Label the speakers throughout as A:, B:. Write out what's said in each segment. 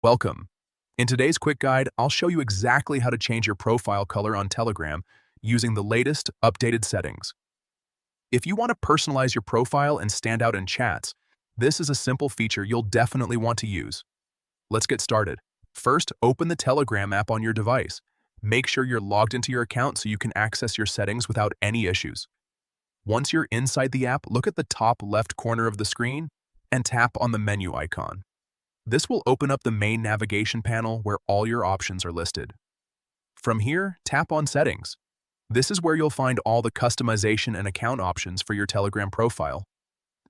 A: Welcome. In today's quick guide, I'll show you exactly how to change your profile color on Telegram using the latest updated settings. If you want to personalize your profile and stand out in chats, this is a simple feature you'll definitely want to use. Let's get started. First, open the Telegram app on your device. Make sure you're logged into your account so you can access your settings without any issues. Once you're inside the app, look at the top left corner of the screen and tap on the menu icon. This will open up the main navigation panel where all your options are listed. From here, tap on Settings. This is where you'll find all the customization and account options for your Telegram profile.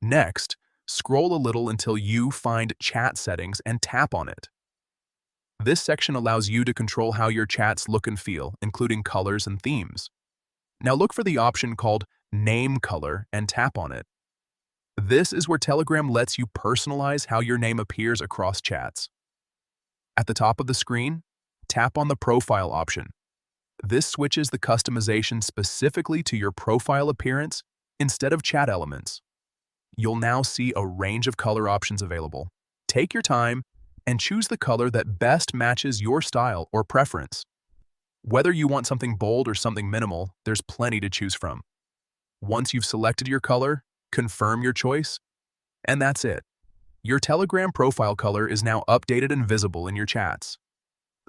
A: Next, scroll a little until you find Chat Settings and tap on it. This section allows you to control how your chats look and feel, including colors and themes. Now look for the option called Name Color and tap on it. This is where Telegram lets you personalize how your name appears across chats. At the top of the screen, tap on the Profile option. This switches the customization specifically to your profile appearance instead of chat elements. You'll now see a range of color options available. Take your time and choose the color that best matches your style or preference. Whether you want something bold or something minimal, there's plenty to choose from. Once you've selected your color, confirm your choice, and that's it. Your Telegram profile color is now updated and visible in your chats.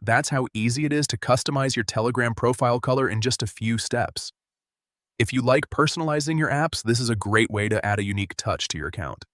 A: That's how easy it is to customize your Telegram profile color in just a few steps. If you like personalizing your apps, this is a great way to add a unique touch to your account.